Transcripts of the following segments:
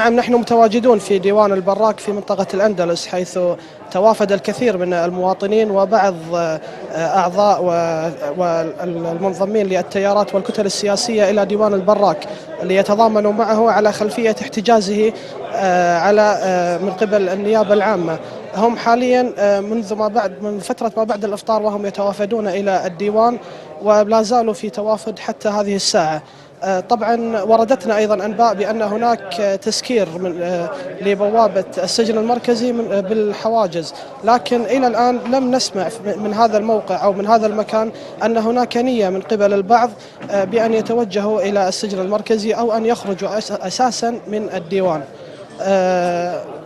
نعم، نحن متواجدون في ديوان البراك في منطقة الأندلس، حيث توافد الكثير من المواطنين وبعض أعضاء والمنضمين للتيارات والكتل السياسية إلى ديوان البراك ليتضامنوا معه على خلفية احتجازه من قبل النيابة العامة. هم حاليا من فترة ما بعد الإفطار وهم يتوافدون إلى الديوان ولا زالوا في توافد حتى هذه الساعة. طبعا وردتنا أيضا أنباء بأن هناك تسكير لبوابة السجن المركزي بالحواجز، لكن إلى الآن لم نسمع من هذا الموقع أو من هذا المكان أن هناك نية من قبل البعض بأن يتوجهوا إلى السجن المركزي أو أن يخرجوا أساسا من الديوان.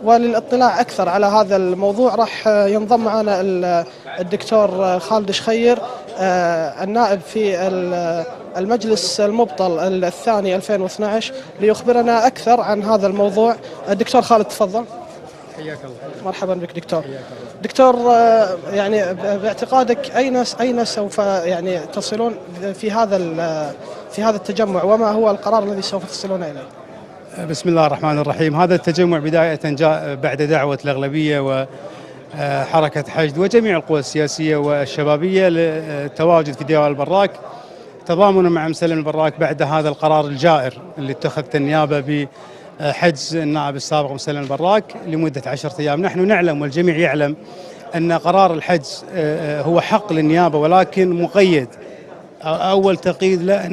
وللاطلاع أكثر على هذا الموضوع راح ينضم معنا الدكتور خالد شخير، النائب في المجلس المبطل الثاني 2012، ليخبرنا أكثر عن هذا الموضوع. الدكتور خالد تفضل. حياك الله. مرحبا بك دكتور. دكتور، يعني باعتقادك أين سوف يعني تصلون في هذا التجمع، وما هو القرار الذي سوف تصلون إليه؟ بسم الله الرحمن الرحيم. هذا التجمع بداية جاء بعد دعوة الأغلبية وحركة حشد وجميع القوى السياسية والشبابية للتواجد في ديوان البراك تضامنا مع مسلم البراك بعد هذا القرار الجائر اللي اتخذته النيابة بحجز النائب السابق مسلم البراك لمدة 10 أيام. نحن نعلم والجميع يعلم أن قرار الحجز هو حق للنيابة، ولكن مقيد. أول تقييد له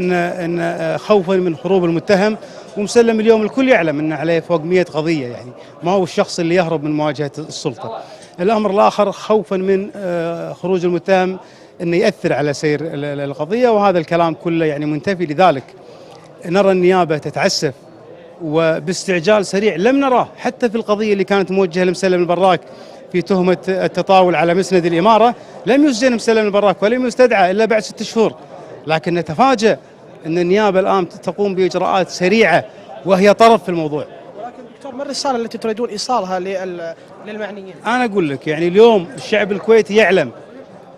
أن خوفا من هروب المتهم، ومسلم اليوم الكل يعلم أن عليه فوق 100 قضية، يعني ما هو الشخص اللي يهرب من مواجهة السلطة. الأمر الآخر خوفا من خروج المتهم أنه يأثر على سير القضية، وهذا الكلام كله يعني منتفي. لذلك نرى النيابة تتعسف وباستعجال سريع لم نراه حتى في القضية اللي كانت موجهة لمسلم البراك في تهمة التطاول على مسند الإمارة. لم يسجن مسلم البراك ولم يستدعى إلا بعد 6 شهور، لكن نتفاجأ أن النيابة الآن تقوم بإجراءات سريعة وهي طرف في الموضوع. ولكن دكتور، ما الرسالة التي تريدون إيصالها للمعنيين؟ أنا أقول لك يعني اليوم الشعب الكويتي يعلم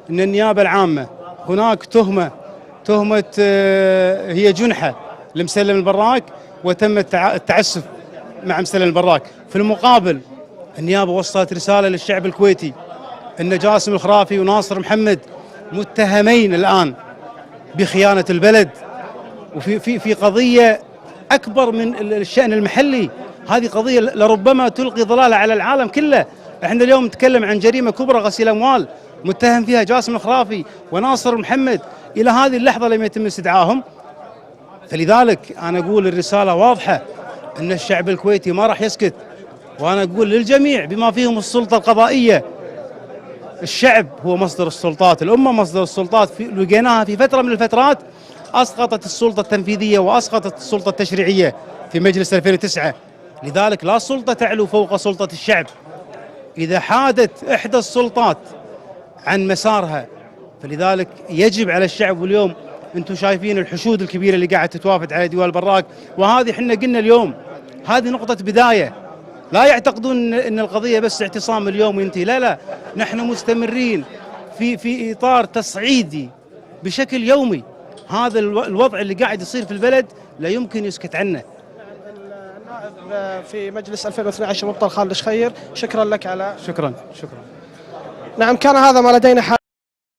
أن النيابة العامة هناك تهمة هي جنحة لمسلم البراك وتم التعسف مع مسلم البراك. في المقابل النيابة وصلت رسالة للشعب الكويتي أن جاسم الخرافي وناصر محمد متهمين الآن بخيانة البلد، وفي قضية أكبر من الشأن المحلي. هذه قضية لربما تلقي ظلالة على العالم كله. احنا اليوم نتكلم عن جريمة كبرى، غسيل أموال، متهم فيها جاسم الخرافي وناصر محمد. إلى هذه اللحظة لم يتم استدعائهم. فلذلك أنا أقول الرسالة واضحة أن الشعب الكويتي ما راح يسكت، وأنا أقول للجميع بما فيهم السلطة القضائية، الشعب هو مصدر السلطات، الأمة مصدر السلطات. لقيناها في فترة من الفترات أسقطت السلطة التنفيذية وأسقطت السلطة التشريعية في مجلس 2009. لذلك لا سلطة تعلو فوق سلطة الشعب. إذا حادت إحدى السلطات عن مسارها فلذلك يجب على الشعب. واليوم أنتم شايفين الحشود الكبيرة اللي قاعد تتوافد على ديوان البراك، وهذه حنا قلنا اليوم هذه نقطة بداية. لا يعتقدون أن القضية بس اعتصام اليوم وينتهي، لا، نحن مستمرين في إطار تصعيدي بشكل يومي. هذا الوضع اللي قاعد يصير في البلد لا يمكن يسكت عنه. النائب في مجلس 2012 مبطل خالد شخير، شكرا لك على شكرا. نعم، كان هذا ما لدينا